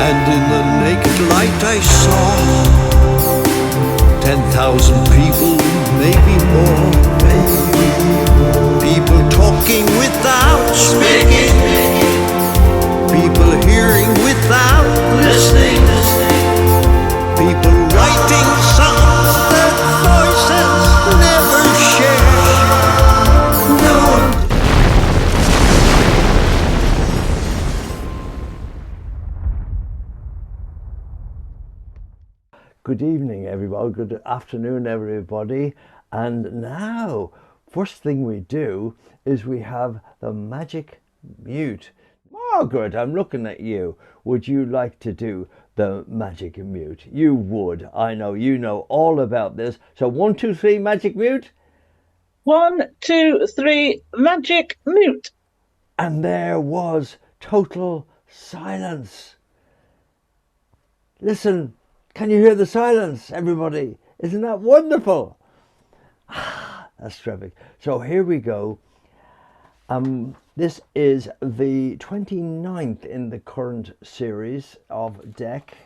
And in the naked light I saw 10,000 people, maybe more. People talking without speaking, people hearing without listening, people writing songs that voices never share. No one. Good evening, everybody. Good afternoon, everybody. And now, first thing we do is we have the magic mute. Margaret, I'm looking at you. Would you like to do the magic mute? You would. I know you know all about this. So 1, 2, 3, magic mute. 1, 2, 3, magic mute. And there was total silence. Listen. Can you hear the silence, everybody? Isn't that wonderful? That's terrific. So here we go. This is the 29th in the current series of Deck,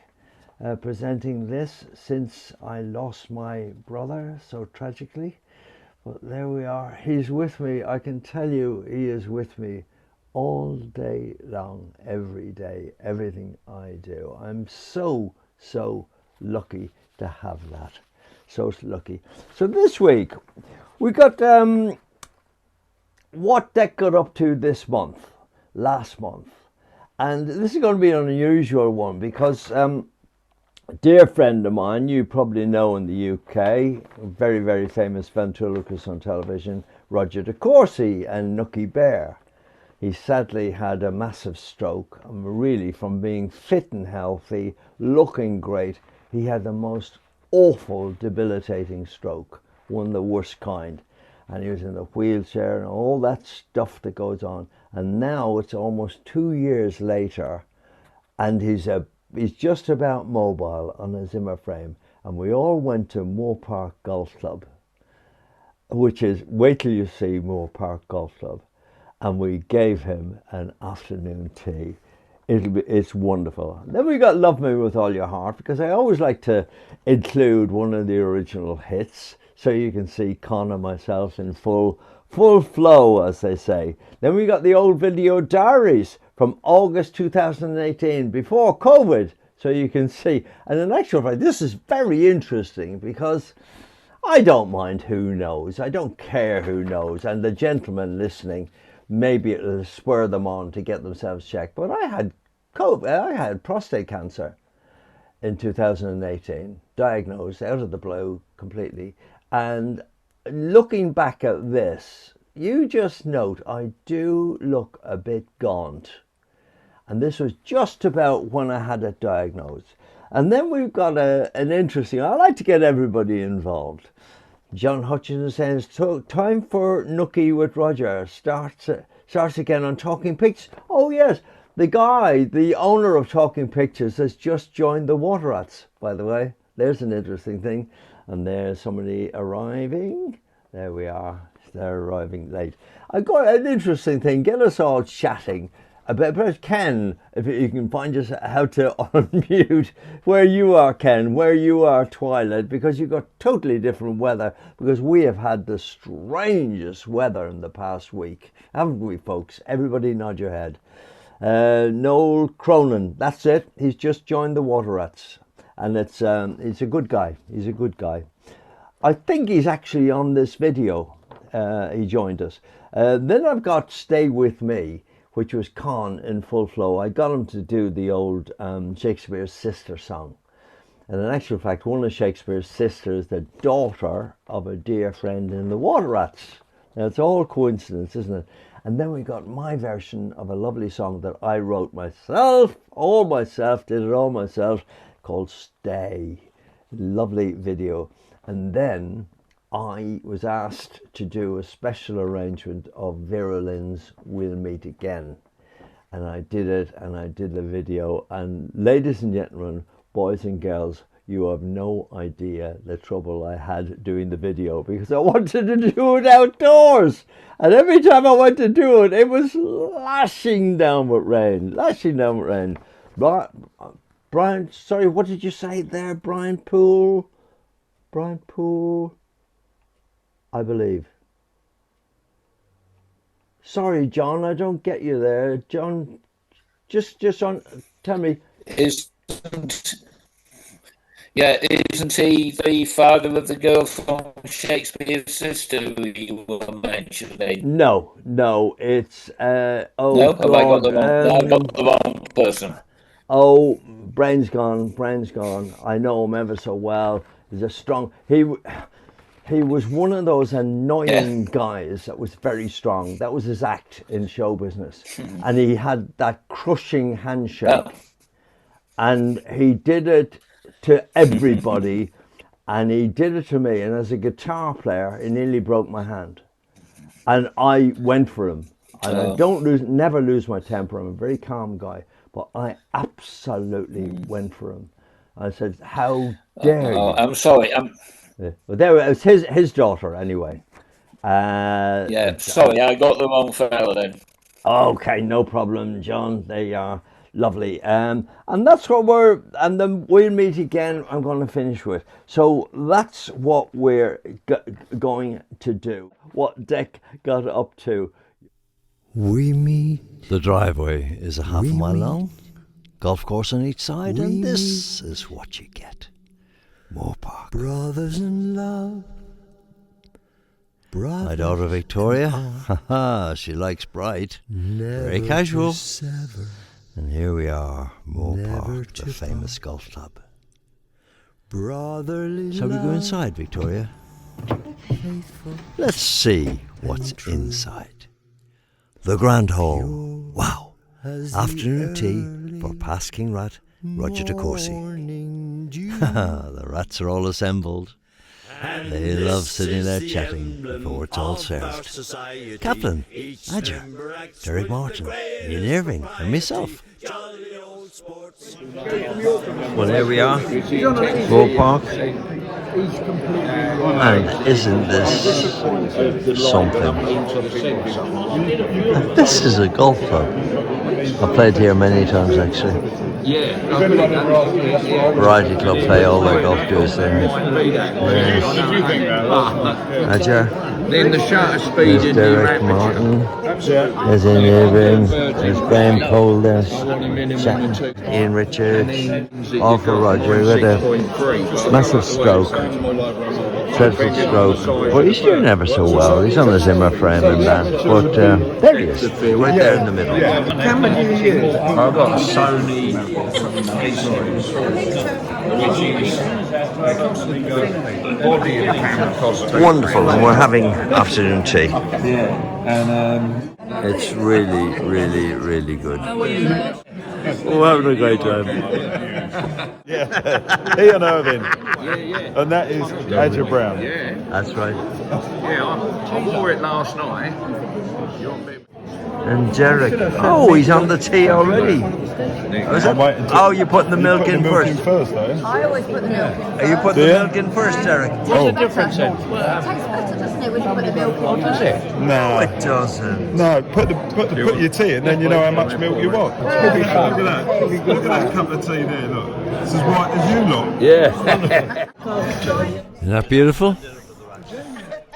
presenting this since I lost my brother so tragically. But there we are. He's with me. I can tell you he is with me all day long, every day, everything I do. I'm so lucky to have that. So lucky. So this week we got what Deck got up to this month, last month. And this is going to be an unusual one because a dear friend of mine, you probably know in the UK, very, very famous ventriloquist on television, Roger De Courcy and Nookie Bear. He sadly had a massive stroke, and really from being fit and healthy, looking great, he had the most awful, debilitating stroke, one of the worst kind. And he was in a wheelchair and all that stuff that goes on. And now it's almost 2 years later, and he's just about mobile on a Zimmer frame. And we all went to Moore Park Golf Club, which is, wait till you see Moore Park Golf Club. And we gave him an afternoon tea. It's wonderful. Then we got Love Me With All Your Heart, because I always like to include one of the original hits so you can see Con and myself in full flow, as they say. Then we got the old video Diaries from August 2018, before COVID, so you can see. And in actual fact, this is very interesting because I don't mind who knows. I don't care who knows. And the gentlemen listening, maybe it'll spur them on to get themselves checked. But I had COVID. I had prostate cancer in 2018, diagnosed out of the blue completely. And looking back at this, you just note I do look a bit gaunt. And this was just about when I had it diagnosed. And then we've got an interesting, I like to get everybody involved. John Hutchins says, time for Nookie with Roger. Starts again on Talking Pictures. Oh yes, the guy, the owner of Talking Pictures, has just joined the Water Rats, by the way. There's an interesting thing. And there's somebody arriving. There we are. They're arriving late. I got an interesting thing. Get us all chatting about Ken, if you can find us how to unmute where you are, Ken, where you are, Twilight, because you've got totally different weather, because we have had the strangest weather in the past week, haven't we, folks? Everybody nod your head. Noel Cronin, that's it. He's just joined the Water Rats, and he's a good guy. He's a good guy. I think he's actually on this video. He joined us. Then I've got Stay With Me, which was Con in full flow. I got him to do the old Shakespeare's Sister song. And in actual fact, one of Shakespeare's sisters, the daughter of a dear friend in the Water Rats. Now, it's all coincidence, isn't it? And then we got my version of a lovely song that I wrote myself, did it all myself, called Stay. Lovely video. And then I was asked to do a special arrangement of Vera Lynn's We'll Meet Again. And I did it, and I did the video. And ladies and gentlemen, boys and girls, you have no idea the trouble I had doing the video, because I wanted to do it outdoors. And every time I went to do it, it was lashing down with rain, But Brian, sorry, what did you say there? Brian Poole? Brian Poole, I believe. Sorry, John, I don't get you there. John, just on, tell me. Isn't he the father of the girl from Shakespeare's sister who you were mentioning? No, it's, No? Have I got the wrong, I got the wrong person? Oh, brain's gone. I know him ever so well. He's a strong, he was one of those annoying guys that was very strong. That was his act in show business. And he had that crushing handshake. And he did it to everybody. And he did it to me. And as a guitar player, he nearly broke my hand. And I went for him. And I never lose my temper. I'm a very calm guy. But I absolutely went for him. I said, how dare you? I'm sorry. Yeah. But there it was his daughter anyway. Sorry, I got the wrong fella then. Okay, no problem, John. They are lovely. And that's what and then we'll meet again. I'm going to finish with. So that's what we're going to do. What Dick got up to. We meet. The driveway is a half a mile long, golf course on each side, and this is what you get. Moore Park. Brothers in love. My daughter Victoria, she likes bright, very casual. And here we are, Moore Park, the famous golf club. Brotherly Shall we go inside, Victoria? Let's see what's inside. The Grand Hall. Wow. Afternoon tea for past King Rat, Roger de Courcy. The rats are all assembled. They love sitting there chatting before it's all served. Kaplan, Adger, Derek Martin, Ian Irving, and myself. Well, here we are, Moore Park. And isn't this something? This is a golf club. I've played here many times actually. Variety Club play all their golf tours there. Adger. Then the shutter speed There's Derek Martin. There's Ian Irving. There's Graham Cole there. Ian Richards. All for Roger with a massive stroke. Dreadful stroke. But he's doing ever so well. He's on the Zimmer frame and that. But there he is. Right there in the middle. Camera do you use? I've got a Sony. Wonderful, and we're having afternoon tea. It's really, really, really good. We're having a great time. Ian Irving. And that is Adger Brown. That's right. I wore it last night. And Derek. Oh, he's on the tea already. Oh, you're putting the milk in first. I always put the milk in. Are you putting the milk in first, Derek? What's the difference then? It tastes better, doesn't it, when you put the milk in? Oh, does it? No, It doesn't. no. Put your tea in, then you know how much milk you want. Look at that. Look at that cup of tea there. Look, it's as white as you lot. Yeah. Isn't that beautiful?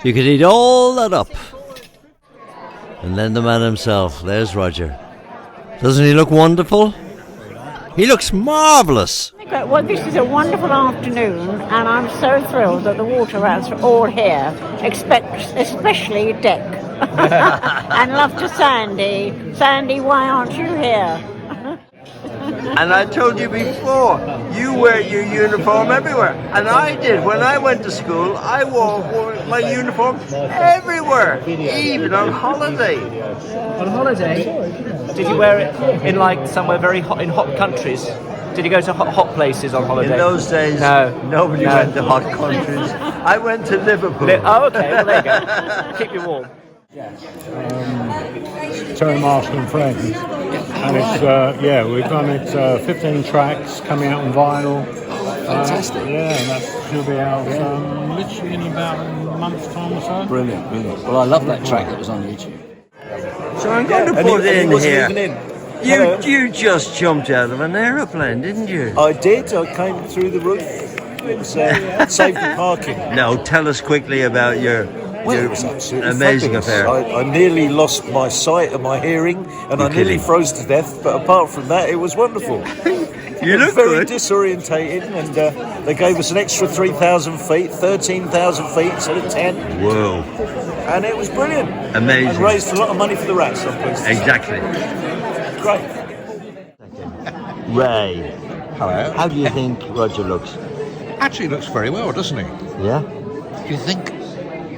You could eat all that up. And then the man himself, there's Roger. Doesn't he look wonderful? He looks marvellous. Well, this is a wonderful afternoon, and I'm so thrilled that the water rats are all here, especially Dick. And love to Sandy. Sandy, why aren't you here? And I told you before, you wear your uniform everywhere. And I did. When I went to school, I wore my uniform everywhere, even on holiday. On holiday? Did you wear it in like somewhere very hot, in hot countries? Did you go to hot places on holiday? In those days, nobody went to hot countries. I went to Liverpool. Oh, okay. Well, there you go. Keep you warm. Terry Marshall and Friends. And it's, we've done it 15 tracks coming out on vinyl. Fantastic. And that should be out literally in about a month's time or so. Brilliant. Well, I love that track that was on YouTube. So I'm going to put in here. You just jumped out of an aeroplane, didn't you? I did. I came through the roof. It was saved the parking. No, tell us quickly about your It was absolutely amazing fabulous. affair. I nearly lost my sight and my hearing, and I nearly froze to death. But apart from that, it was wonderful. You look very good. disorientated, and they gave us an extra 3,000 feet, 13,000 feet instead of 10. Whoa! And it was brilliant. Amazing. And raised a lot of money for the rats. I'm pleased to say. Exactly. Great. Ray, Hello. how do you think Roger looks? Actually looks very well, doesn't he? Yeah. Do you think?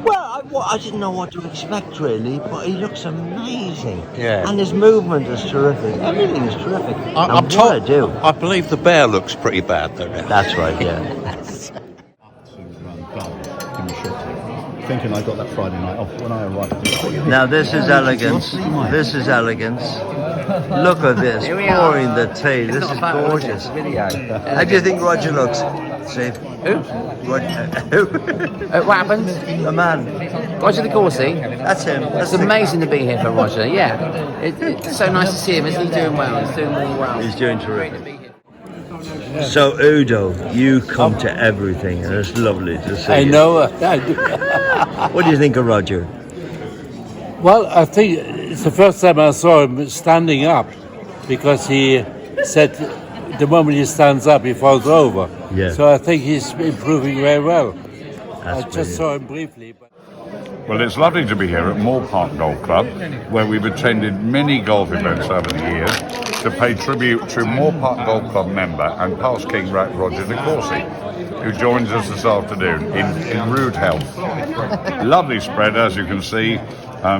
Well, I didn't know what to expect really, but he looks amazing. Yeah. And his movement is terrific. Everything is terrific. I'm told. I do. I believe the bear looks pretty bad though. That's right. Yeah. Thinking I got that Friday night off when I arrived. Now this is elegance. This is elegance. Look at this, pouring the tea. This is gorgeous. How do you think Roger looks, Steve? Who? Roger. What happened? The man. Roger de Courcy. That's him. It's amazing to be here for Roger. Yeah, it's so nice to see him. Isn't he doing well? He's doing really well. He's doing terrific. So Udo, you come to everything, and it's lovely to see. I know. What do you think of Roger? Well, I think it's the first time I saw him standing up, because he said the moment he stands up, he falls over. Yeah. So I think he's improving very well. That's I just saw him briefly. But... Well, it's lovely to be here at Moor Park Golf Club, where we've attended many golf events over the years to pay tribute to Moor Park Golf Club member and past King Rat Roger de Courcy, who joins us this afternoon in rude health. Lovely spread, as you can see.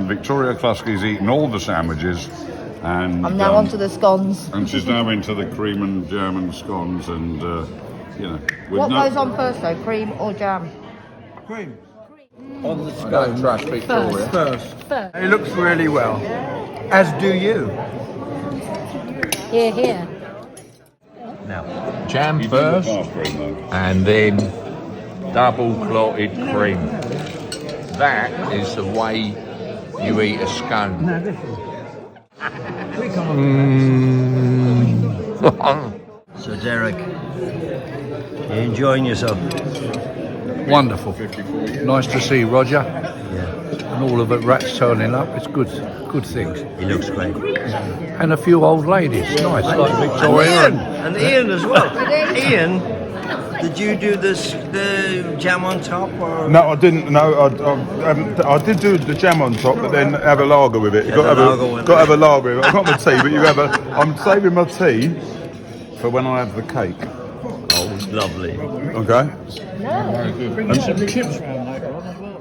Victoria Klusky's eaten all the sandwiches. And I'm now onto the scones. And she's now into the cream and German scones, and you know. What goes on first though, cream or jam? Cream. On the scone. Trust Victoria. First. He looks really well. As do you. Here. Now, Jam first, and then double clotted cream. That is the way you eat a scone. So Derek, you enjoying yourself? Wonderful. Nice to see Roger. Yeah. And all of the rats turning up. It's good things. He looks great. And a few old ladies. Nice, like Victoria. And Ian as well. Ian, did you do the jam on top? Or? No, I didn't. No, I did do the jam on top, but then have a lager with it. You've got to have a lager with it. I've got my tea, but you have a. I'm saving my tea for when I have the cake. Oh, lovely. Okay. Bring some chips round later on as well.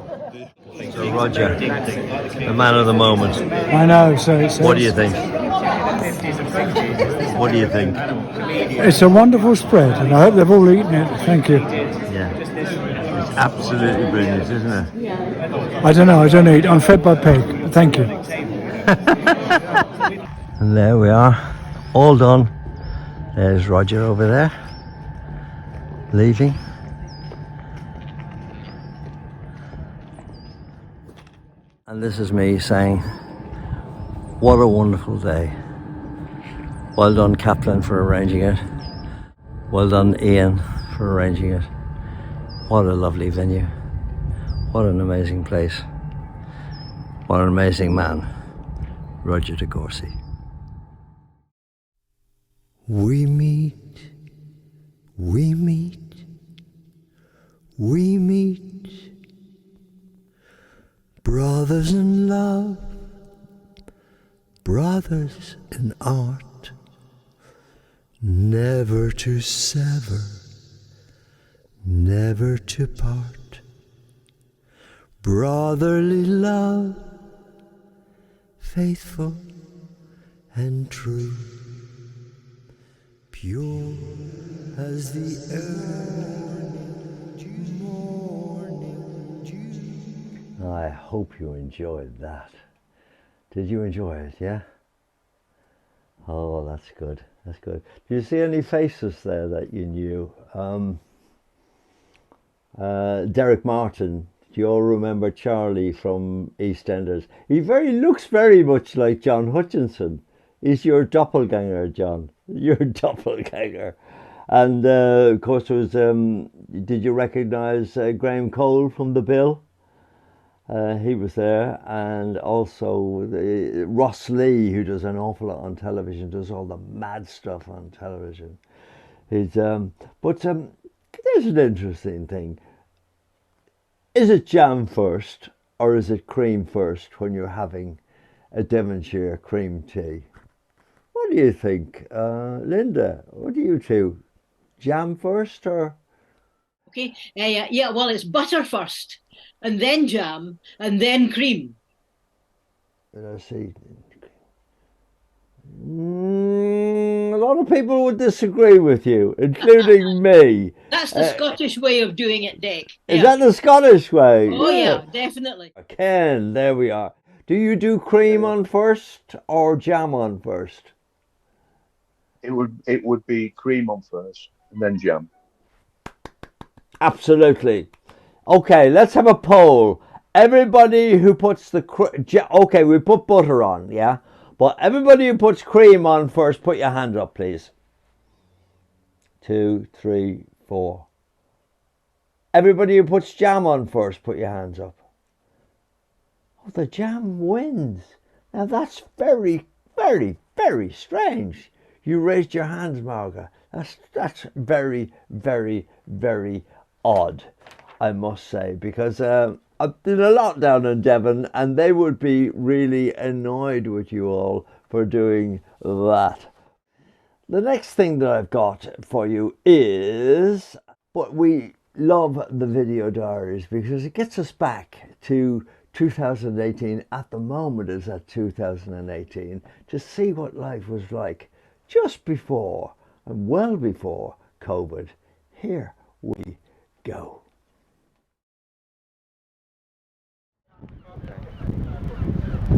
So Roger, the man of the moment. I know, so it's. What do you think? What do you think? It's a wonderful spread, and I hope they've all eaten it. Thank you. Yeah. It's absolutely brilliant, isn't it? I don't know, I don't eat. I'm fed by pig. Thank you. And there we are, all done. There's Roger over there, leaving. And this is me saying, what a wonderful day. Well done, Kaplan, for arranging it. Well done, Ian, for arranging it. What a lovely venue. What an amazing place. What an amazing man, Roger de Courcy. We meet, we meet, we meet. Brothers in love, brothers in art, never to sever, never to part. Brotherly love, faithful and true, pure as the early morning dew. I hope you enjoyed that. Did you enjoy it, yeah? Oh, that's good. That's good. Do you see any faces there that you knew? Derek Martin. Do you all remember Charlie from EastEnders? He looks very much like John Hutchinson. He's your doppelganger, John. Your doppelganger. And of course, there was. Did you recognise Graham Cole from The Bill? He was there, and also Ross Lee, who does an awful lot on television, does all the mad stuff on television. There's an interesting thing. Is it jam first or is it cream first when you're having a Devonshire cream tea? What do you think, Linda? What do you two? Jam first or? Okay, yeah, well, it's butter first, and then jam, and then cream. Let's see. A lot of people would disagree with you, including me. That's the Scottish way of doing it, Dick. Is that the Scottish way? Oh, yeah, definitely. Ken, there we are. Do you do cream on first or jam on first? It would be cream on first and then jam. Absolutely. Okay, let's have a poll. Everybody who puts the okay, we put butter on, yeah? But everybody who puts cream on first, put your hand up, please. 2, 3, 4. Everybody who puts jam on first, put your hands up. Oh, the jam wins. Now that's very, very, very strange. You raised your hands, Marga. That's very, very, very odd, I must say, because I did a lot down in Devon and they would be really annoyed with you all for doing that. The next thing that I've got for you is, but we love the video diaries because it gets us back to 2018. At the moment it's at 2018 to see what life was like just before and well before COVID. Here we go.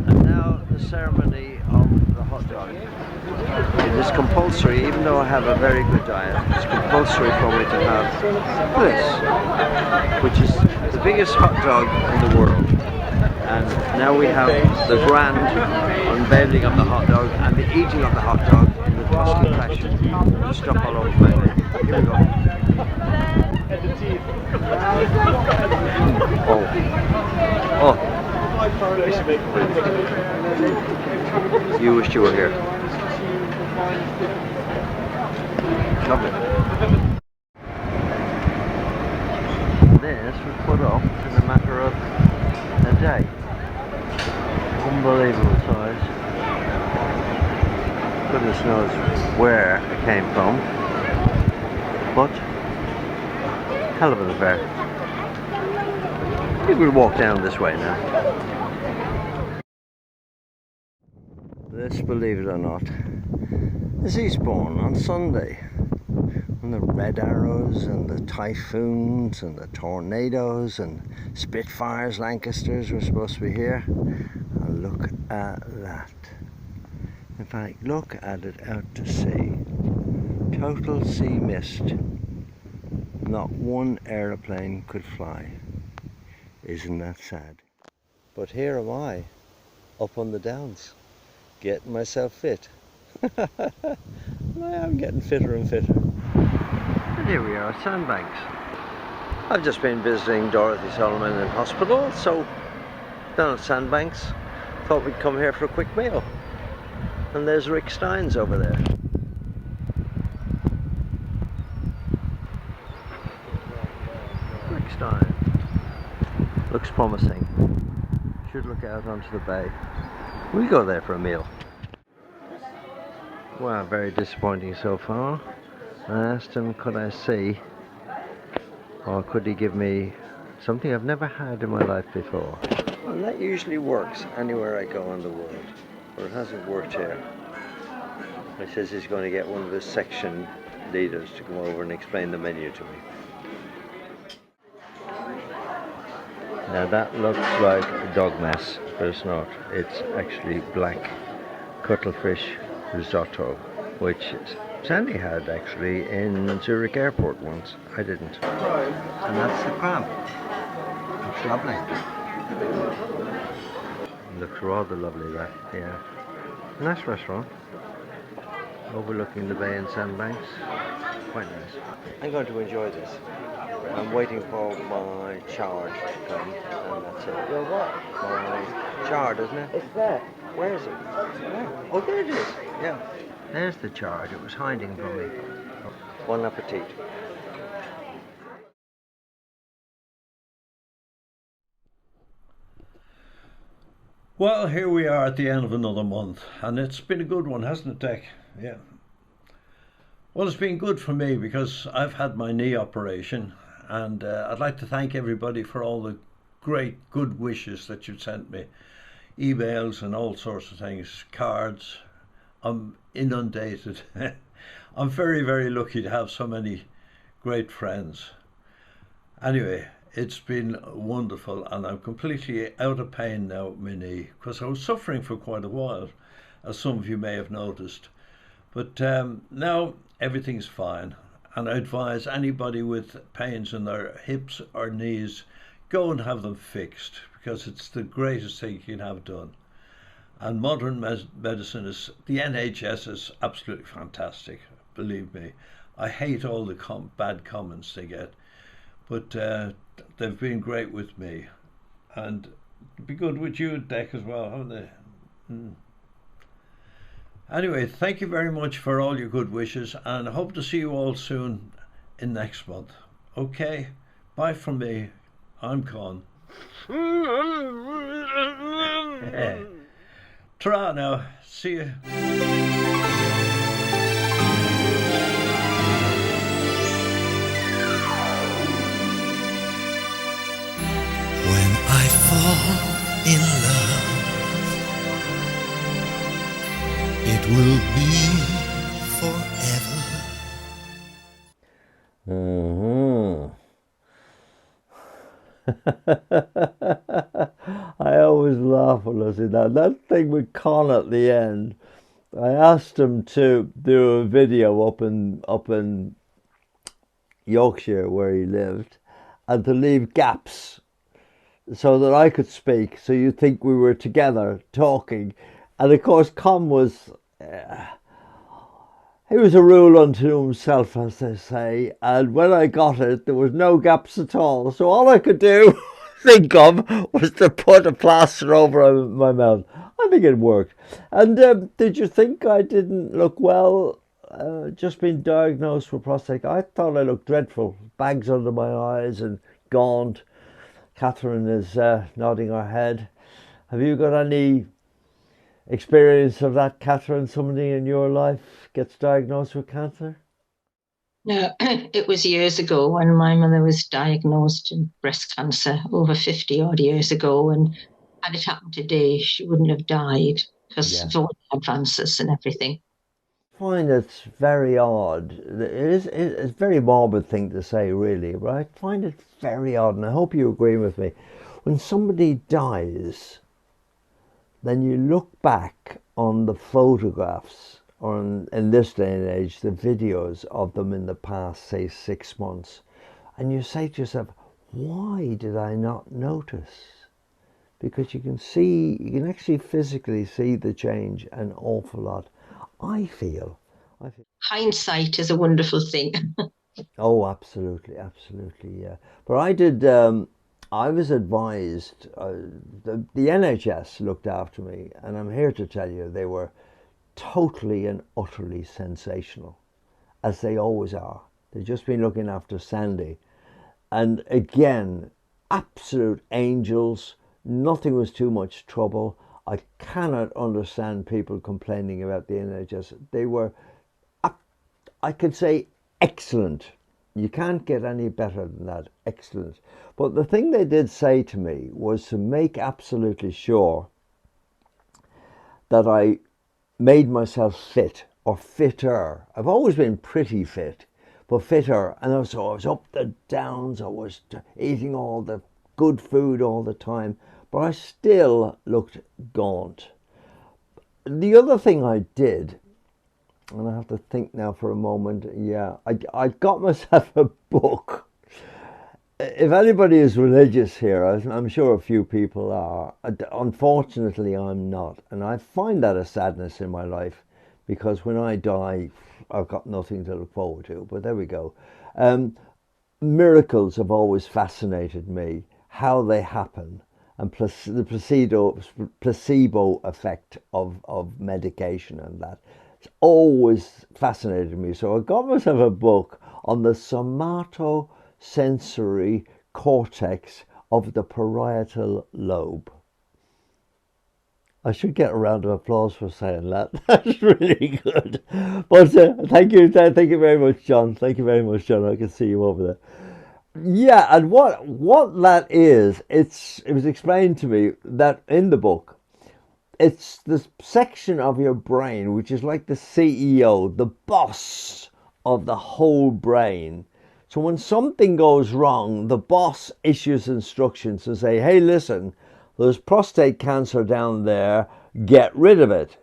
And now the ceremony of the hot dog. It is compulsory, even though I have a very good diet, it's compulsory for me to have this, which is the biggest hot dog in the world. And now we have the grand unveiling of the hot dog and the eating of the hot dog in the Tuscan fashion. There's stuff all over my head. Here we go. Oh. You wished you were here. Lovely. This was put up in a matter of a day. Unbelievable size. Goodness knows where it came from. But hell of an affair. I think we'll walk down this way now. This, believe it or not, is Eastbourne on Sunday. And the red arrows and the typhoons and the tornadoes and Spitfires, Lancasters were supposed to be here. And look at that. In fact, look at it out to sea. Total sea mist. Not one aeroplane could fly. Isn't that sad? But here am I, up on the downs, getting myself fit. I am getting fitter and fitter. And here we are at Sandbanks. I've just been visiting Dorothy Solomon in hospital, so down at Sandbanks, thought we'd come here for a quick meal. And there's Rick Steins over there. Rick Stein. Looks promising. Should look out onto the bay. We'll go there for a meal. Wow, very disappointing so far. I asked him, could I see, or could he give me something I've never had in my life before. And that usually works anywhere I go in the world, but it hasn't worked here. He says he's going to get one of his section leaders to come over and explain the menu to me. Now that looks like a dog mess, but it's not. It's actually black cuttlefish risotto, which Sandy had actually in Zurich airport once. I didn't. And that's the crab. It's lovely. It looks rather lovely, that, yeah. Nice restaurant, overlooking the bay and sandbanks. Quite nice. I'm going to enjoy this. I'm waiting for my charge to come, and that's it. Your what? My charge, isn't it? It's there. Where is it? Where? Oh, there it is. Yeah. There's the charge. It was hiding from me. Bon appetit. Well, here we are at the end of another month, and it's been a good one, hasn't it, Dick? Yeah. Well, it's been good for me because I've had my knee operation, and I'd like to thank everybody for all the great good wishes that you've sent me. Emails and all sorts of things, cards. I'm inundated. I'm very, very lucky to have so many great friends. Anyway, it's been wonderful, and I'm completely out of pain now with my knee because I was suffering for quite a while, as some of you may have noticed. But now everything's fine, and I advise anybody with pains in their hips or knees, go and have them fixed because it's the greatest thing you can have done. And modern medicine is, the NHS is absolutely fantastic, believe me. I hate all the bad comments they get, but they've been great with me, and it'd be good with you, Dick, as well, haven't they? Anyway, thank you very much for all your good wishes, and I hope to see you all soon in next month. Okay, bye from me. I'm Con. Ta-ra now. See you. When I fall in love, it will be forever. I always laugh when I see that thing with Con at the end. I asked him to do a video up in Yorkshire where he lived, and to leave gaps so that I could speak, so you'd think we were together talking. And of course, Con was he was a rule unto himself, as they say, and when I got it, there was no gaps at all. So all I could do, think of, was to put a plaster over my mouth. I think it worked. And did you think I didn't look well? Just been diagnosed with prostate. I thought I looked dreadful. Bags under my eyes and gaunt. Catherine is nodding her head. Have you got any experience of that, Catherine? Somebody in your life gets diagnosed with cancer? No, it was years ago when my mother was diagnosed with breast cancer over 50 odd years ago. And had it happened today, she wouldn't have died because of all the advances and everything. I find it's very odd. It's a very morbid thing to say, really, but I find it very odd, and I hope you agree with me. When somebody dies, then you look back on the photographs, or in this day and age, the videos of them in the past, say 6 months, and you say to yourself, why did I not notice? Because you can actually physically see the change an awful lot. I feel. Hindsight is a wonderful thing. Oh, absolutely, absolutely, yeah. But I was advised, the NHS looked after me, and I'm here to tell you they were totally and utterly sensational, as they always are. They've just been looking after Sandy. And again, absolute angels, nothing was too much trouble. I cannot understand people complaining about the NHS. They were, I could say, excellent. You can't get any better than that. Excellent. But the thing they did say to me was to make absolutely sure that I made myself fit, or fitter. I've always been pretty fit, but fitter. And also I was up the downs. I was eating all the good food all the time, but I still looked gaunt. The other thing I did, and I have to think now for a moment, yeah, I got myself a book, if anybody is religious here, I'm sure a few people are. Unfortunately, I'm not. And I find that a sadness in my life because when I die, I've got nothing to look forward to. But there we go. Miracles have always fascinated me, how they happen, and the placebo effect of medication and that. It's always fascinated me. So I got myself a book on the somatosensory cortex of the parietal lobe. I should get a round of applause for saying that. That's really good. But thank you very much, John. Thank you very much, John. I can see you over there. Yeah, and what that is, it was explained to me that in the book, it's the section of your brain which is like the CEO, the boss of the whole brain. So when something goes wrong, the boss issues instructions to say, hey, listen, there's prostate cancer down there, get rid of it.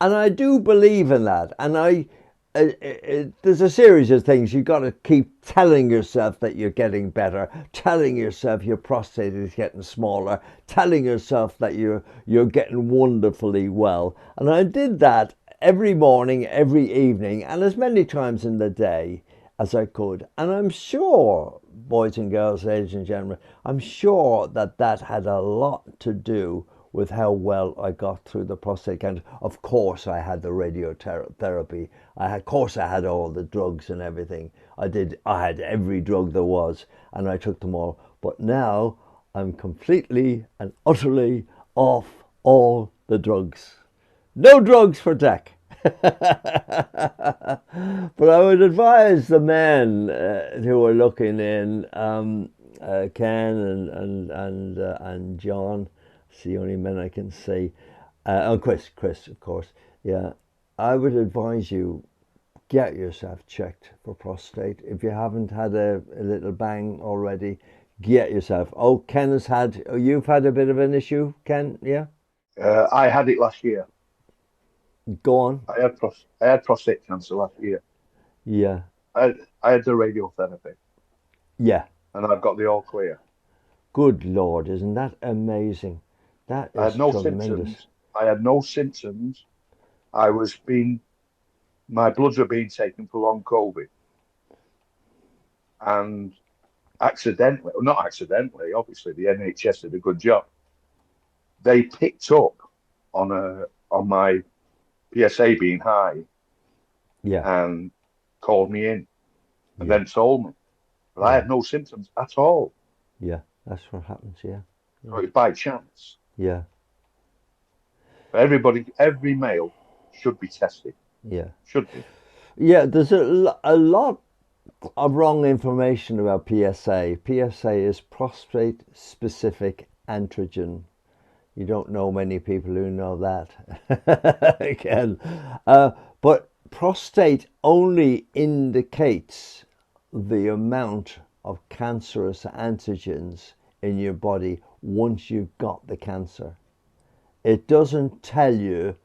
And I do believe in that. And there's a series of things you've got to keep telling yourself that you're getting better, telling yourself your prostate is getting smaller, telling yourself that you're getting wonderfully well. And I did that every morning, every evening, and as many times in the day as I could. And I'm sure, boys and girls, ladies and gentlemen, I'm sure that that had a lot to do with how well I got through the prostate cancer. Of course, I had the radiotherapy. Of course, I had all the drugs and everything. I had every drug there was, and I took them all. But now I'm completely and utterly off all the drugs. No drugs for Jack. But I would advise the men who are looking in, Ken and John. It's the only men I can see. And Chris, of course. Yeah, I would advise you get yourself checked for prostate. If you haven't had a little bang already, get yourself. Oh, Ken has had. You've had a bit of an issue, Ken. Yeah. I had it last year. Go on. I had prostate cancer last year. Yeah. I had the radiotherapy. Yeah. And I've got the all clear. Good Lord, isn't that amazing? That is I had no tremendous. symptoms. I had no symptoms. My bloods were being taken for long COVID. And accidentally, well, not accidentally, obviously the NHS did a good job. They picked up on my PSA being high. Yeah. And called me in and then told me. But I had no symptoms at all. Yeah, that's what happens, yeah. So it was by chance. Yeah. But every male should be tested. Yeah. Should be. Yeah, there's a lot of wrong information about PSA. PSA is prostate specific antigen. You don't know many people who know that. Again. But prostate only indicates the amount of cancerous antigens in your body once you've got the cancer. It doesn't tell you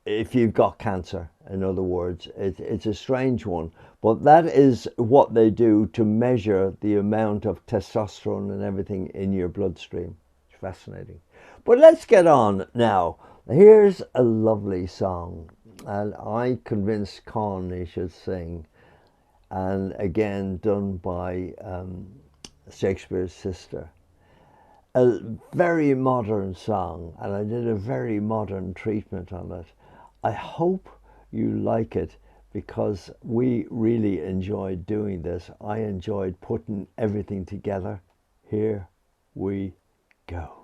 if you've got cancer. In other words, it's a strange one, but that is what they do to measure the amount of testosterone and everything in your bloodstream. It's fascinating. But let's get on now. Here's a lovely song, and I convinced Con he should sing, and again done by Shakespeare's sister. A very modern song, and I did a very modern treatment on it. I hope you like it because we really enjoyed doing this. I enjoyed putting everything together. Here we go.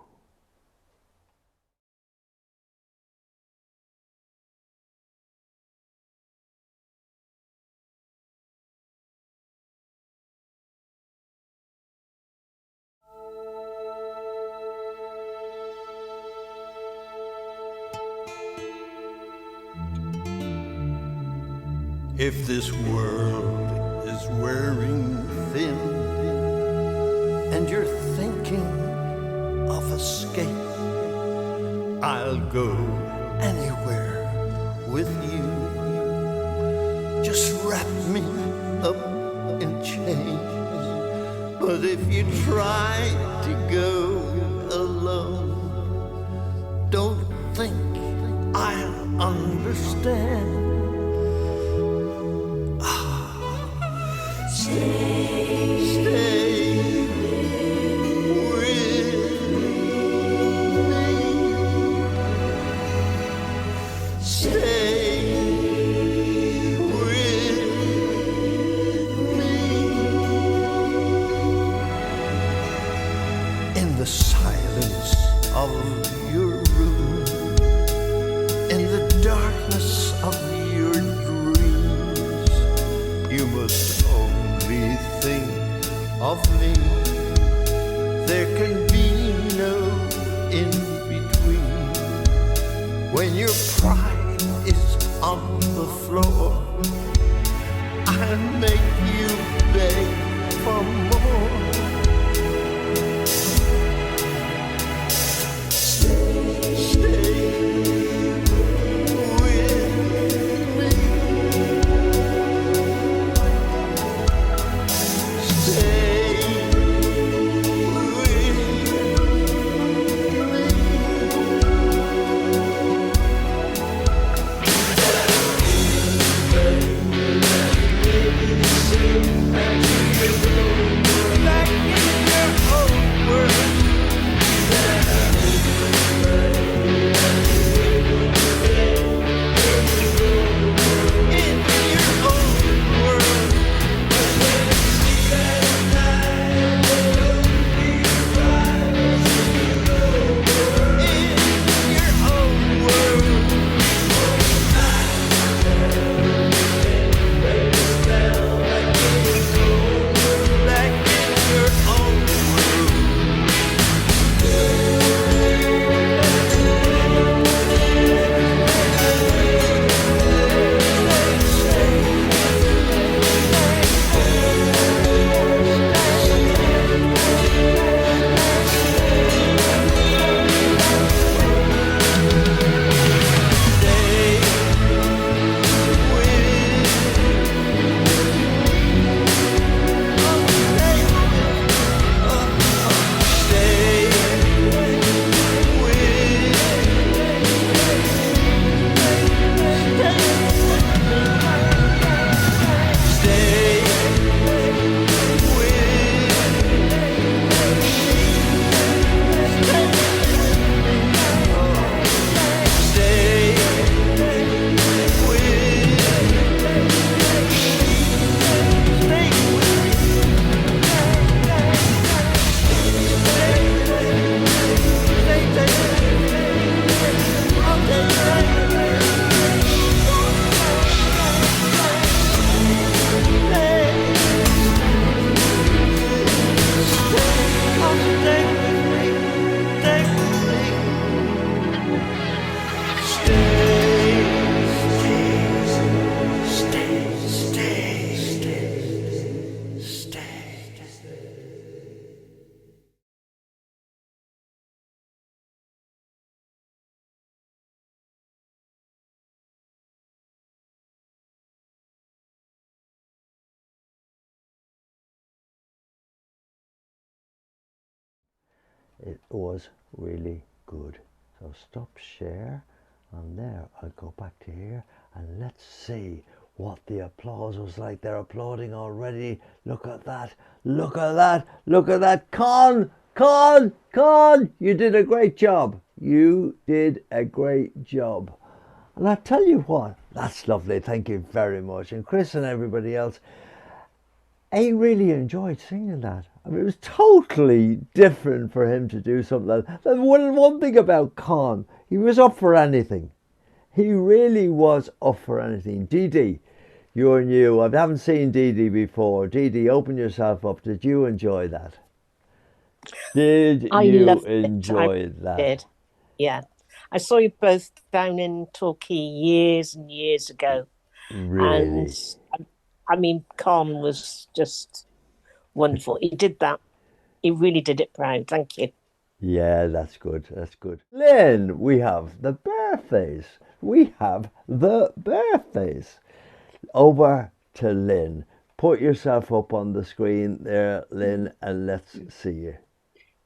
If this world is wearing thin and you're thinking of escape, I'll go anywhere with you. Just wrap me up in chains But if you try to go alone, don't think I'll understand. Stay with me. Stay with me. In the silence of your room, in the darkness of your dreams, you must only think of me. There can be no in between. When your pride is on the floor, I'll make you beg for more. It was really good. So stop share, and there I'll go back to here, and let's see what the applause was like. They're applauding already. Look at that, look at that, look at that. Con, you did a great job. You did a great job. And I tell you what, that's lovely. Thank you very much. And Chris and everybody else, I really enjoyed singing that. I mean, it was totally different for him to do something like that. And one thing about Con, he was up for anything. He really was up for anything. Dee Dee, you're new. I haven't seen Dee Dee before. Dee Dee, open yourself up. Did you enjoy that? Did you enjoy that? Did. Yeah. I saw you both down in Torquay years and years ago. Really? And I mean, Con was just wonderful. He did that. He really did it proud. Thank you. Yeah, that's good. That's good. Lynn, we have the birthdays. We have the birthdays. Over to Lynn. put yourself up on the screen there, Lynn, and let's see you.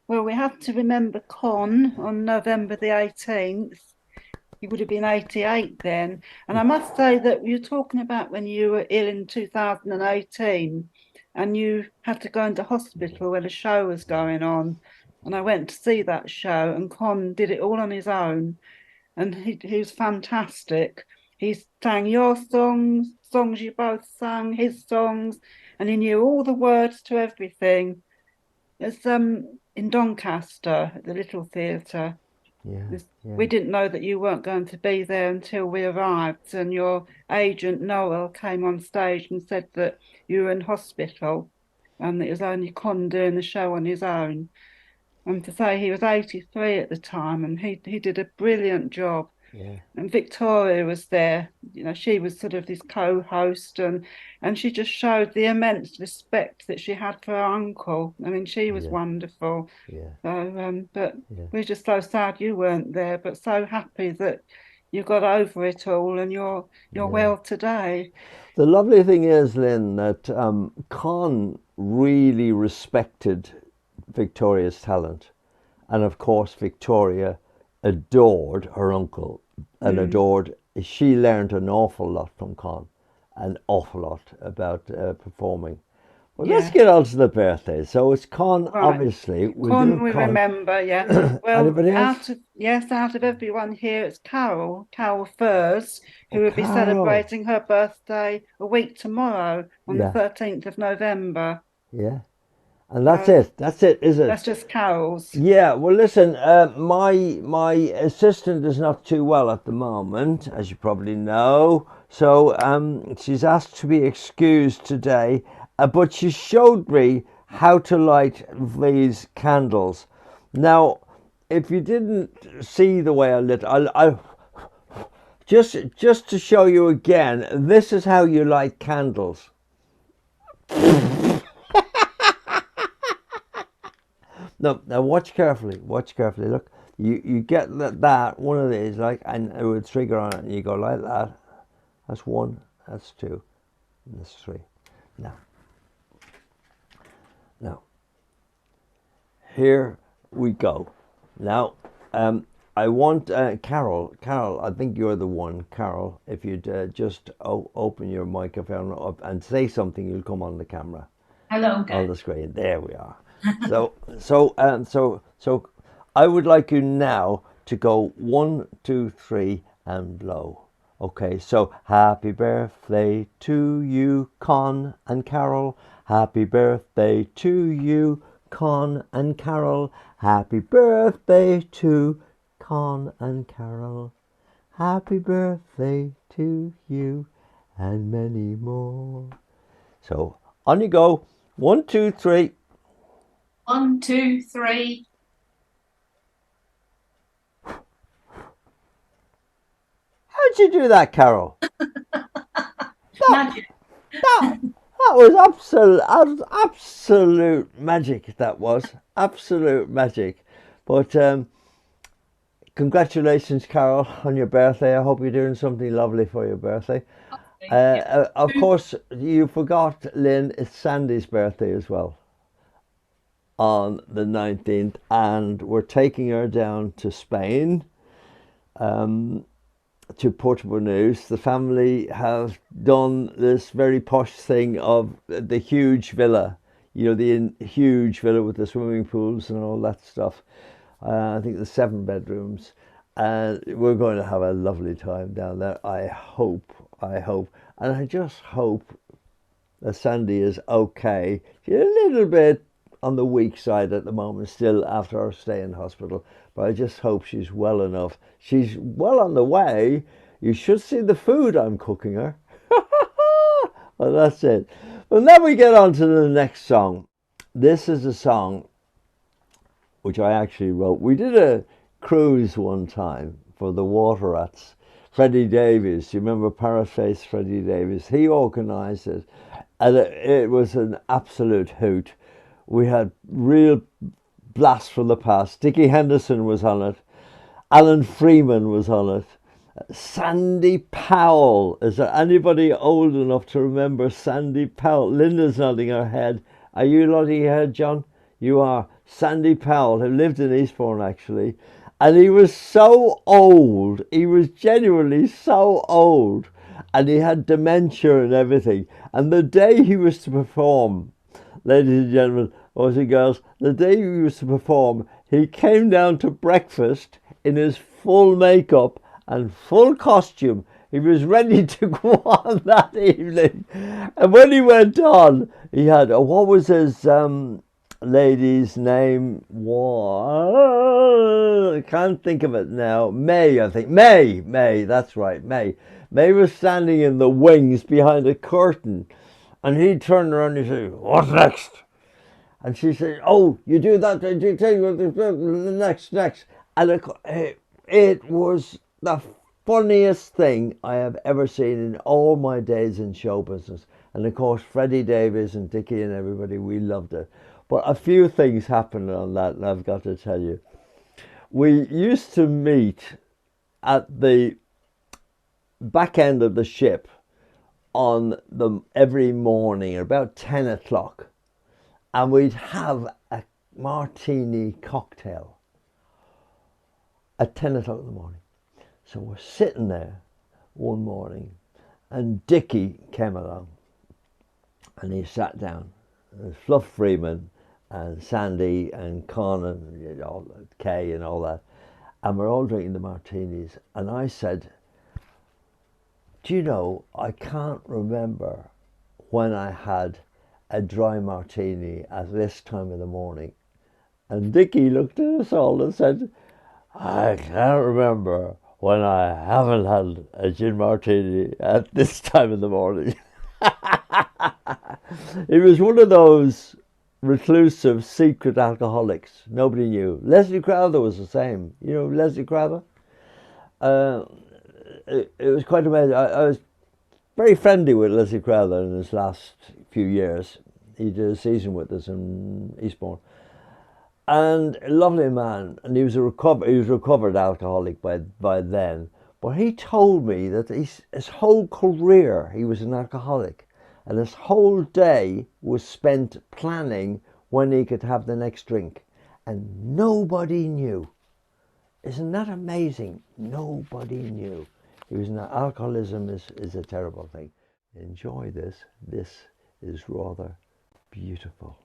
Well, we have to remember Con on November the 18th. He would have been 88 then. And I must say that you're talking about when you were ill in 2018 and you had to go into hospital when a show was going on. And I went to see that show, and Con did it all on his own. And he was fantastic. He sang your songs, songs you both sang, his songs, and he knew all the words to everything. It's in Doncaster at the Little Theatre. Yeah, We didn't know that you weren't going to be there until we arrived, and your agent Noel came on stage and said that you were in hospital and it was only Con doing the show on his own. And to say he was 83 at the time, and he did a brilliant job. Yeah. And Victoria was there, you know, she was sort of this co-host, and she just showed the immense respect that she had for her uncle. I mean, she was wonderful. Yeah. So, but we're just so sad you weren't there, but so happy that you got over it all and you're well today. The lovely thing is, Lynn, that Con really respected Victoria's talent, and of course Victoria adored her uncle and adored. She learned an awful lot from Con, an awful lot about performing. Well, let's get on to the birthday. So it's Con, Right. obviously. Con, we remember, yeah. Well, Anybody else? out of everyone here, it's Carol Furs, who will be Carol. celebrating her birthday a week tomorrow on Yeah. the 13th of November. Yeah. And that's it. That's it, is it? That's just Carol's. Yeah. Well, listen. My assistant is not too well at the moment, as you probably know. So she's asked to be excused today. But she showed me how to light these candles. Now, if you didn't see the way I lit, I just to show you again. This is how you light candles. No, now watch carefully. Watch carefully. Look, you get that one of these, like, and it would trigger on it, and you go like that. That's one. That's two. And that's three. Now, here we go. Now, I want Carol. Carol, I think you're the one. Carol, if you'd just open your microphone up and say something, you'll come on the camera. Hello. On the screen. There we are. So I would like you now to go 1, 2, 3 and blow. Okay, so happy birthday to you, Con and Carol. Happy birthday to you, Con and Carol. Happy birthday to Con and Carol. Happy birthday to you and many more. So on you go. 1, 2, 3. 1, 2, 3. How'd you do that, Carol? Magic. That was absolute magic. That was absolute magic. But congratulations, Carol, on your birthday. I hope you're doing something lovely for your birthday. Of course, you forgot, Lynn, it's Sandy's birthday as well on the 19th, and we're taking her down to Spain, to Puerto Banús. The family have done this very posh thing of the huge villa, you know, the huge villa with the swimming pools and all that stuff. I think there's 7 bedrooms, and we're going to have a lovely time down there. I hope, and I just hope that Sandy is okay. She's a little bit on the weak side at the moment still after her stay in hospital, but I just hope she's well enough. She's well on the way. You should see the food I'm cooking her. Well, that's it. Well, now we get on to the next song. This is a song which I actually wrote. We did a cruise one time for the Water Rats. Freddie Davies, you remember Parrotface Freddie Davies? He organised it, and it was an absolute hoot. We had real blast from the past. Dickie Henderson was on it. Alan Freeman was on it. Sandy Powell. Is there anybody old enough to remember Sandy Powell? Linda's nodding her head. Are you nodding your head, John? You are. Sandy Powell, who lived in Eastbourne actually. And he was so old. He was genuinely so old. And he had dementia and everything. And the day he was to perform, ladies and gentlemen, boys and girls, the day he was to perform, he came down to breakfast in his full makeup and full costume. He was ready to go on that evening. And when he went on, he had, what was his lady's name? I can't think of it now. May, I think. May, that's right, May. May was standing in the wings behind a curtain. And he turned around and he said, "What's next?" And she said, "Oh, you do that, you take next. And it was the funniest thing I have ever seen in all my days in show business. And of course, Freddie Davies and Dickie and everybody, we loved it. But a few things happened on that, and I've got to tell you. We used to meet at the back end of the ship every morning at about 10 o'clock. And we'd have a martini cocktail at 10 o'clock in the morning. So we're sitting there one morning and Dickie came along and he sat down. And Fluff Freeman and Sandy and Con and Kay and all that. And we're all drinking the martinis. And I said, "Do you know, I can't remember when I had a dry martini at this time of the morning." And Dickie looked at us all and said, "I can't remember when I haven't had a gin martini at this time of the morning." He was one of those reclusive, secret alcoholics. Nobody knew. Leslie Crowther was the same. You know Leslie Crowther? It was quite amazing. I was very friendly with Leslie Crowther in his last few years. He did a season with us in Eastbourne. And a lovely man. And he was recovered alcoholic by then. But he told me that his whole career he was an alcoholic. And his whole day was spent planning when he could have the next drink. And nobody knew. Isn't that amazing? Nobody knew. Alcoholism is a terrible thing. Enjoy this. This is rather beautiful.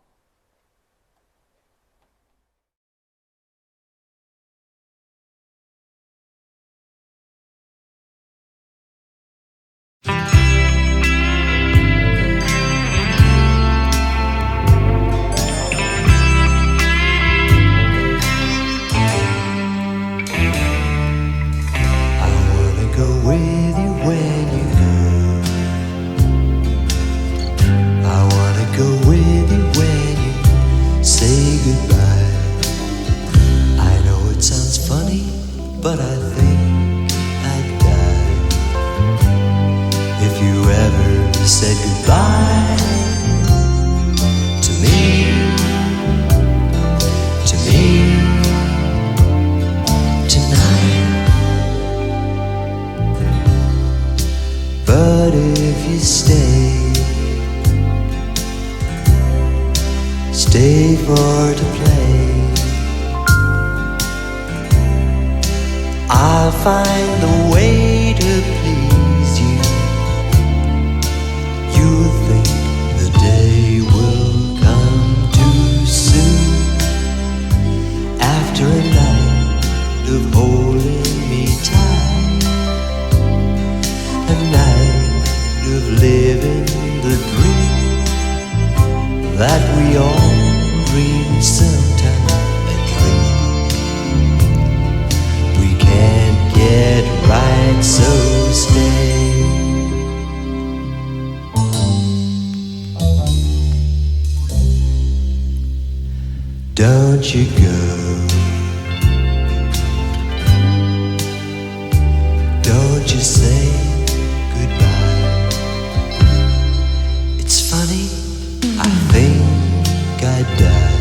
But I think I'd die if you ever said goodbye to me, tonight. But if you stay for to play, I'll find a way to please you. You'll think the day will come too soon, after a night of holding me tight, a night of living the dream that we all dream sometime. Get right, so stay. Don't you go. Don't you say goodbye. It's funny, I think I'd die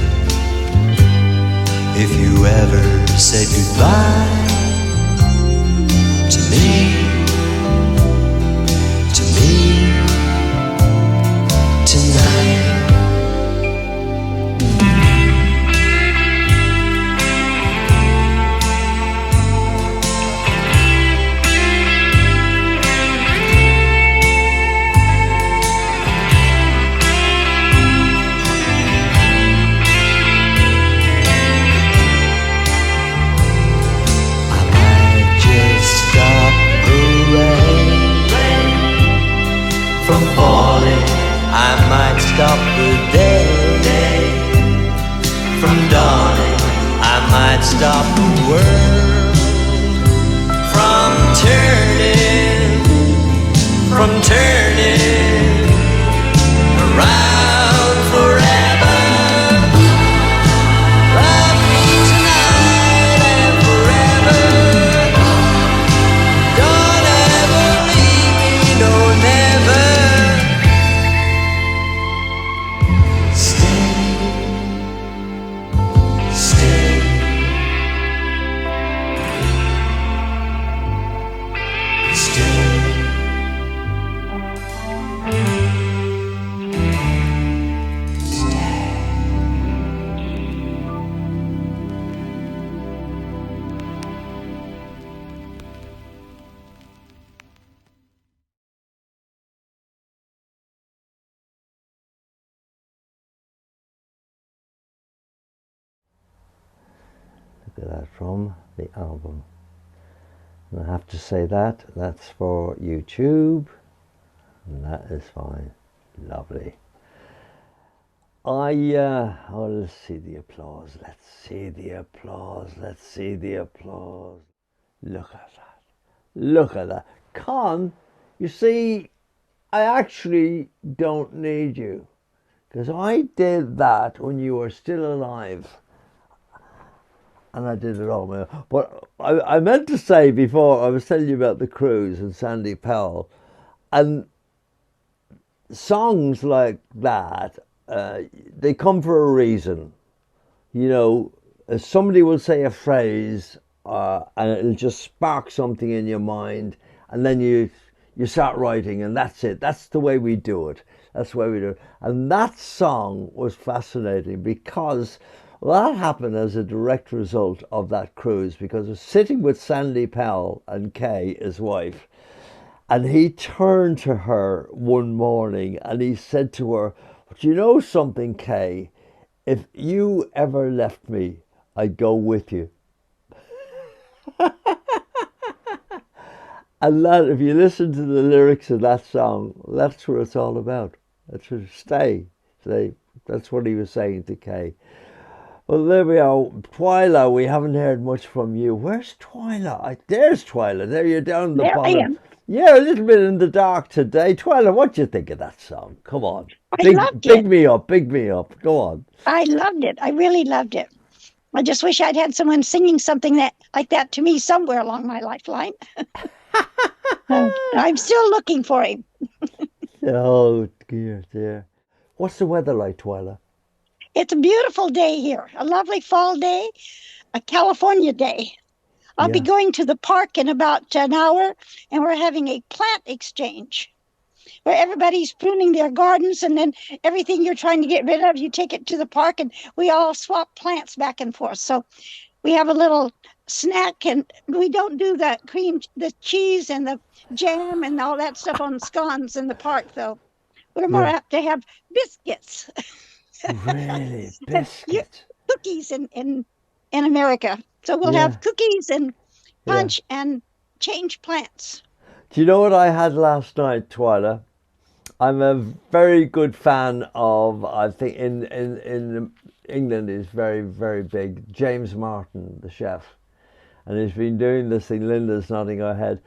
if you ever said goodbye to me. I might stop the day from dawning. I might stop the world from turning around forever. Love me tonight and forever. Don't ever leave me, no, never. Stay, stay. Stay. Look at that, from the album. And I have to say that's for YouTube, and that is fine. Lovely. Oh, let's see the applause. Let's see the applause. Let's see the applause. Look at that. Look at that. Con, you see, I actually don't need you, because I did that when you were still alive. And I did it all my own. But I meant to say before, I was telling you about the cruise and Sandy Powell, and songs like that, they come for a reason. You know, somebody will say a phrase, and it'll just spark something in your mind, and then you start writing, and that's it. That's the way we do it. That's the way we do it. And that song was fascinating because that happened as a direct result of that cruise, because I was sitting with Sandy Powell and Kay, his wife, and he turned to her one morning and he said to her, "Do you know something, Kay? If you ever left me, I'd go with you." And that, if you listen to the lyrics of that song, that's what it's all about. That's what, stay. That's what he was saying to Kay. Well, there we are. Twyla, we haven't heard much from you. Where's Twyla? There's Twyla. There, you're down the There I bottom. am. Yeah, a little bit in the dark today. Twyla, what do you think of that song? Come on. I loved Big it. me up, big me up. Go on. I loved it. I really loved it. I just wish I'd had someone singing something that like that to me somewhere along my lifeline. I'm still looking for him. Oh, dear. What's the weather like, Twyla? It's a beautiful day here, a lovely fall day, a California day. I'll be Yeah. going to the park in about an hour, and we're having a plant exchange where everybody's pruning their gardens, and then everything you're trying to get rid of, you take it to the park, and we all swap plants back and forth. So we have a little snack, and we don't do the cream, the cheese, and the jam, and all that stuff on scones in the park, though. We're more Yeah. apt to have biscuits. Really? Biscuits? Cookies in America. So we'll Yeah. have cookies and Yeah. punch and change plants. Do you know what I had last night, Twyla? I'm a very good fan of, I think in England is very, very big, James Martin, the chef. And he's been doing this thing, Linda's nodding her head,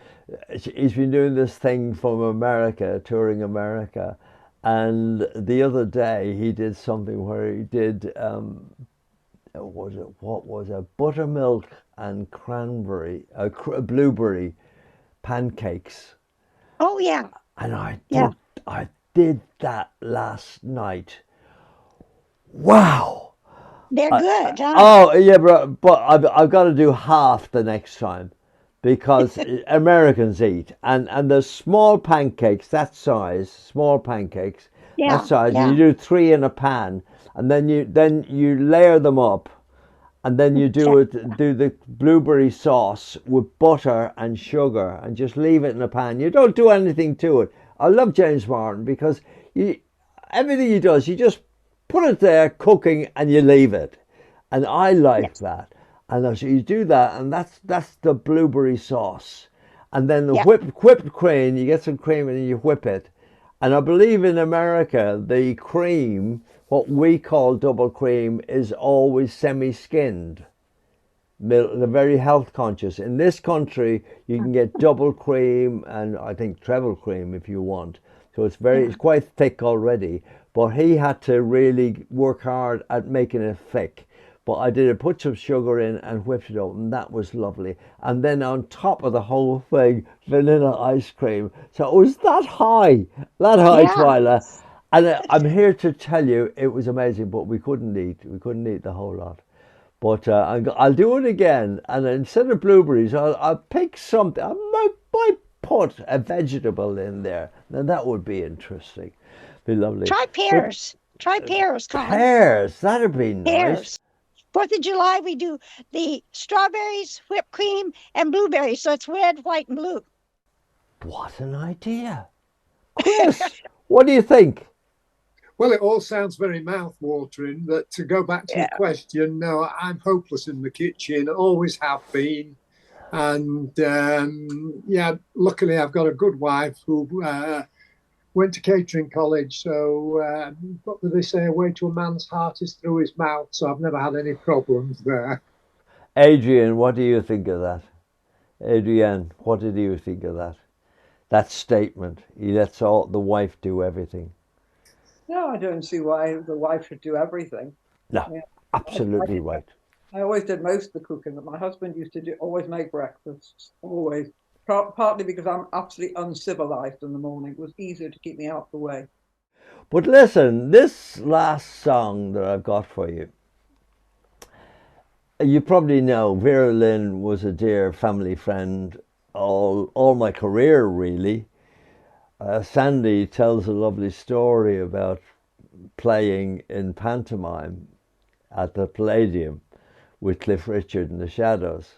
he's been doing this thing from America, touring America. And the other day he did something where he did, what was it, buttermilk and cranberry, blueberry pancakes. Oh yeah. And I Yeah. did that last night. Wow. They're good, huh? Oh yeah, but I've got to do half the next time, because Americans eat, and the small pancakes that size, small pancakes Yeah, that size, yeah. and you do 3 in a pan, and then you layer them up, and then you do the blueberry sauce with butter and sugar, and just leave it in a pan. You don't do anything to it. I love James Martin because everything he does, you just put it there cooking and you leave it, and I like that. And so you do that, and that's the blueberry sauce, and then the whipped cream. You get some cream and you whip it, And I believe in America, the cream, what we call double cream, is always semi-skinned. They're very health conscious. In this country, you can get double cream and I think treble cream if you want. So it's quite thick already. But he had to really work hard at making it thick. But I did put some sugar in and whipped it up, and that was lovely. And then on top of the whole thing, vanilla ice cream. So it was that high, Yeah. Twyla. And I'm here to tell you, it was amazing. But we couldn't eat. We couldn't eat the whole lot. But I'll do it again, and instead of blueberries, I'll pick something. I might put a vegetable in there. Now that would be interesting. Be lovely. Try pears. Try pears, Colin. Pears, that'd be nice. Pears. 4th of July, we do the strawberries, whipped cream, and blueberries. So it's red, white, and blue. What an idea. Chris, what do you think? Well, it all sounds very mouth-watering, but to go back to your question, no, I'm hopeless in the kitchen, always have been. And yeah, luckily I've got a good wife who went to catering college. So what do they say? A way to a man's heart is through his mouth. So I've never had any problems there. Adrian, what do you think of that? Adrienne, what did you think of that? That statement, he lets the wife do everything. No, I don't see why the wife should do everything. No, yeah. Absolutely right. I always did most of the cooking, but my husband used to always make breakfast, always. Partly because I'm absolutely uncivilized in the morning. It was easier to keep me out of the way. But listen, this last song that I've got for you, you probably know Vera Lynn was a dear family friend all my career, really. Sandy tells a lovely story about playing in pantomime at the Palladium with Cliff Richard and the Shadows.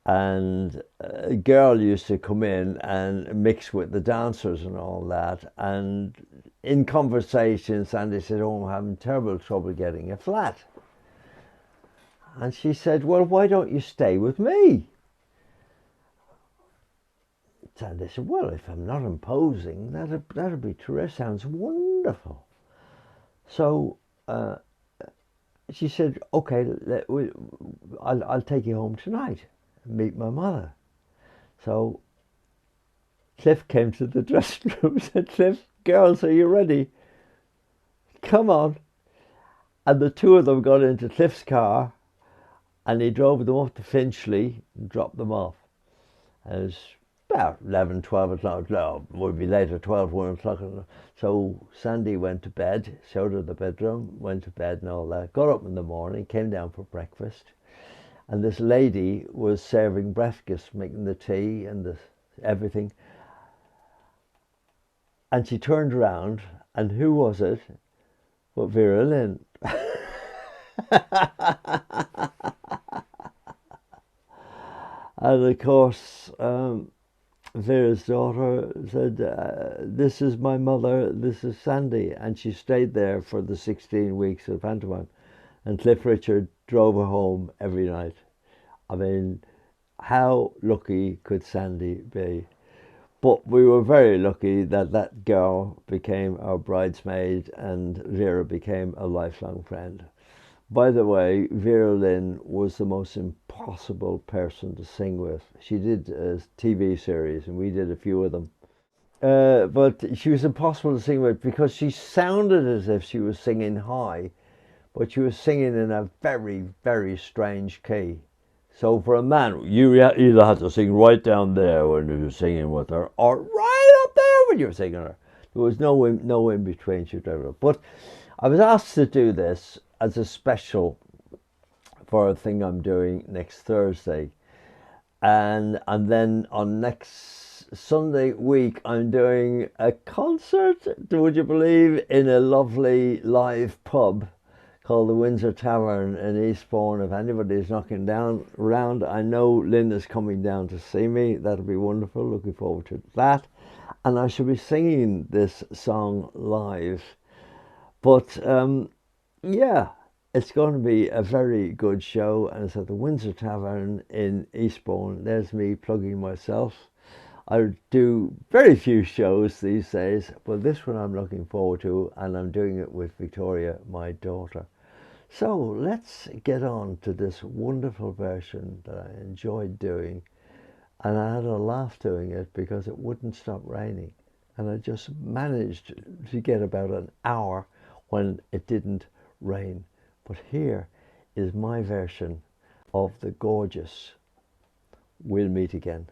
And a girl used to come in and mix with the dancers and all that. And in conversation, Sandy said, "Oh, I'm having terrible trouble getting a flat." And she said, "Well, why don't you stay with me?" And they said, "Well, if I'm not imposing, that'd be terrific. Sounds wonderful." So she said, "Okay, I'll take you home tonight and meet my mother." So Cliff came to the dressing room and said, "Cliff, girls, are you ready? Come on." And the two of them got into Cliff's car and he drove them up to Finchley and dropped them off. And it was about 11, 12 o'clock, no, would be later, 12, 1 o'clock. So Sandy went to bed, showed her the bedroom, went to bed and all that, got up in the morning, came down for breakfast, and this lady was serving breakfast, making the tea and everything. And she turned around, and who was it but Vera Lynn? And of course, Vera's daughter said, "This is my mother, this is Sandy." And she stayed there for the 16 weeks of pantomime. And Cliff Richard drove her home every night. I mean, how lucky could Sandy be? But we were very lucky that that girl became our bridesmaid and Vera became a lifelong friend. By the way, Vera Lynn was the most impossible person to sing with. She did a TV series and we did a few of them. But she was impossible to sing with because she sounded as if she was singing high, but she was singing in a very, very strange key. So for a man, you either had to sing right down there when you were singing with her or right up there when you were singing her. There was no in between. But I was asked to do this as a special for a thing I'm doing next Thursday. And then on next Sunday week, I'm doing a concert, would you believe, in a lovely live pub called the Windsor Tavern in Eastbourne. If anybody's knocking down around, I know Lynn is coming down to see me. That'll be wonderful. Looking forward to that. And I shall be singing this song live. But yeah, it's going to be a very good show, and it's at the Windsor Tavern in Eastbourne. There's me plugging myself. I do very few shows these days, but this one I'm looking forward to, and I'm doing it with Victoria, my daughter. So let's get on to this wonderful version that I enjoyed doing, and I had a laugh doing it because it wouldn't stop raining, and I just managed to get about an hour when it didn't rain. But here is my version of the gorgeous We'll Meet Again.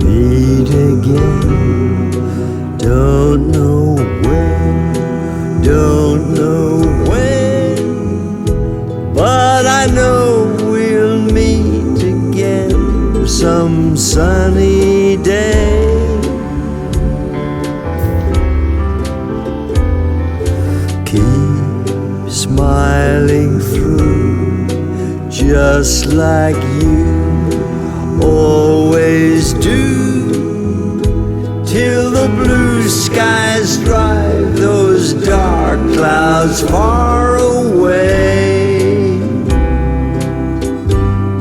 Meet again. Don't know where, don't know when, but I know we'll meet again some sunny day. Keep smiling through, just like you always do, till the blue skies drive those dark clouds far away.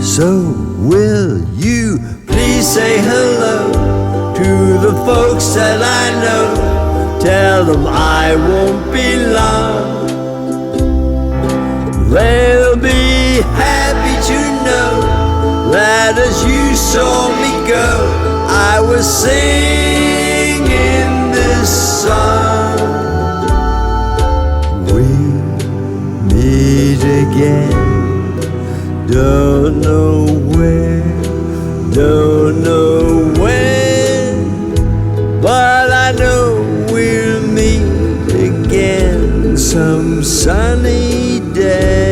So will you please say hello to the folks that I know? Tell them I won't be long. They'll be happy to know that as you saw me go, I was singing this song. We'll meet again. Don't know where, don't know when, but I know we'll meet again some sunny day.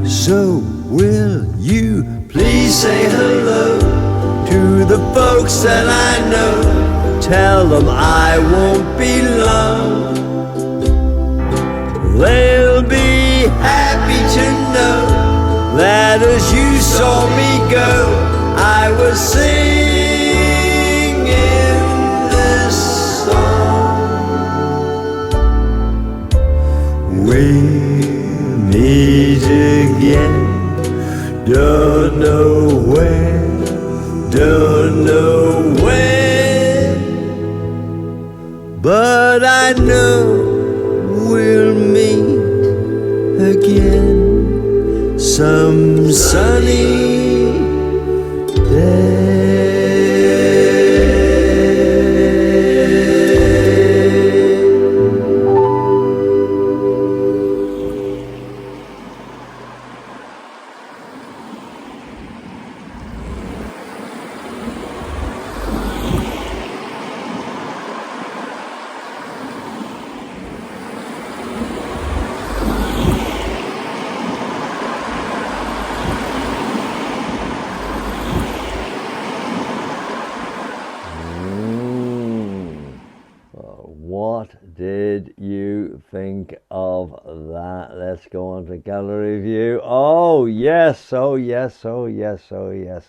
So will you please say hello to the folks that I know? Tell them I won't be long. They'll be happy to know that as you saw me go, I was singing this song. We'll meet again. Don't know where, don't know when, but I know we'll meet again some sunny day. What did you think of that? Let's go on to gallery view. Oh yes, oh yes, oh yes, oh yes.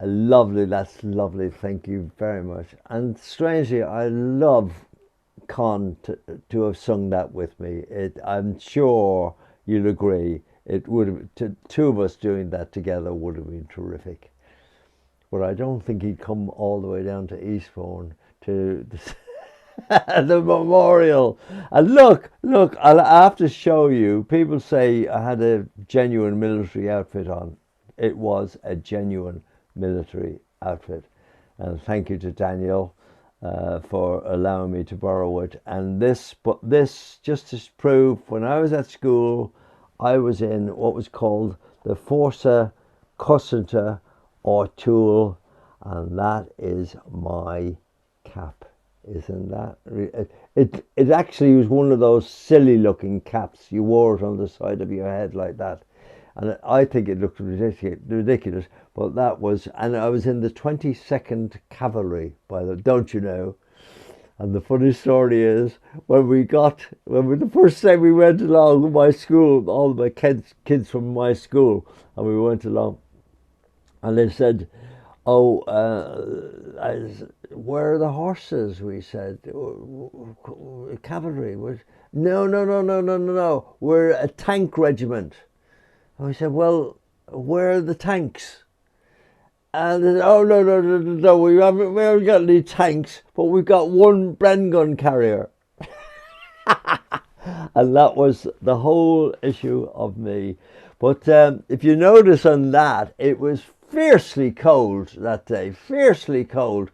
Lovely, that's lovely. Thank you very much. And strangely, I love Con to have sung that with me. I'm sure you'll agree. It would have two of us doing that together would have been terrific. But I don't think he'd come all the way down to Eastbourne to The memorial. And look, I'll have to show you. People say I had a genuine military outfit on. It was a genuine military outfit. And thank you to Daniel for allowing me to borrow it. And this just to prove, when I was at school, I was in what was called the Forza Cosenta O'Toole, and that is my cap. Isn't that it actually was one of those silly looking caps. You wore it on the side of your head like that, and I think it looked ridiculous, but that was, and I was in the 22nd Cavalry, don't you know? And the funny story is, the first time we went along with my school, all my kids from my school, and we went along, and they said, "Oh, where are the horses?" We said, "Cavalry." No. We're a tank regiment. And we said, "Well, where are the tanks?" And they said, "Oh, no. We haven't got any tanks, but we've got one Bren gun carrier." And that was the whole issue of me. But if you notice on that, it was fiercely cold that day, fiercely cold.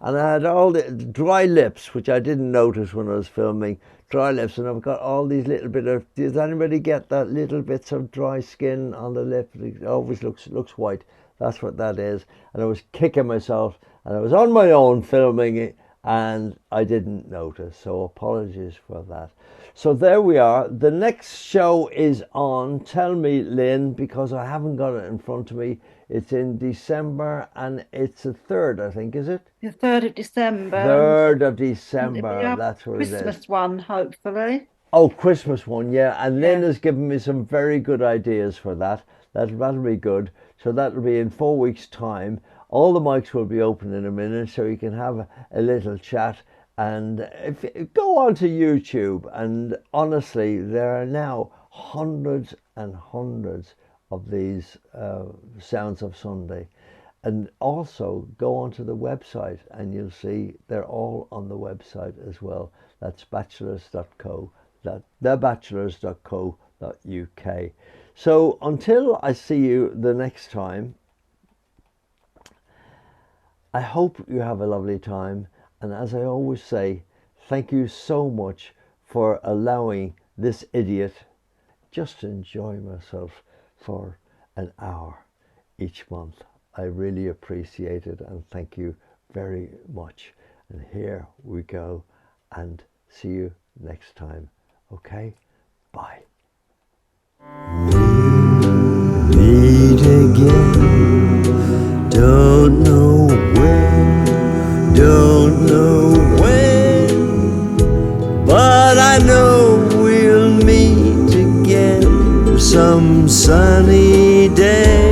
And I had all the dry lips, which I didn't notice when I was filming, dry lips. And I've got all these little bit of, does anybody get that little bits of dry skin on the lip? It always looks white. That's what that is. And I was kicking myself, and I was on my own filming it, and I didn't notice. So apologies for that. So there we are. The next show is on, tell me, Lynn, because I haven't got it in front of me. It's in December, and it's the 3rd, I think, is it? The 3rd of December. 3rd of December, that's what it is. Christmas one, hopefully. Oh, Christmas one, yeah. And Lynn has given me some very good ideas for that. That'll be good. So that'll be in 4 weeks' time. All the mics will be open in a minute, so you can have a little chat. And if go onto YouTube, and honestly, there are now hundreds and hundreds of these Sounds of Sunday. And also go onto the website, and you'll see they're all on the website as well. That's thebachelors.co.uk. So until I see you the next time, I hope you have a lovely time. And as I always say, thank you so much for allowing this idiot just to enjoy myself for an hour each month. I really appreciate it, and thank you very much. And here we go, and see you next time. Okay? Bye. Meet again. Don't know where, don't know when, but I know we'll meet again some sunny day.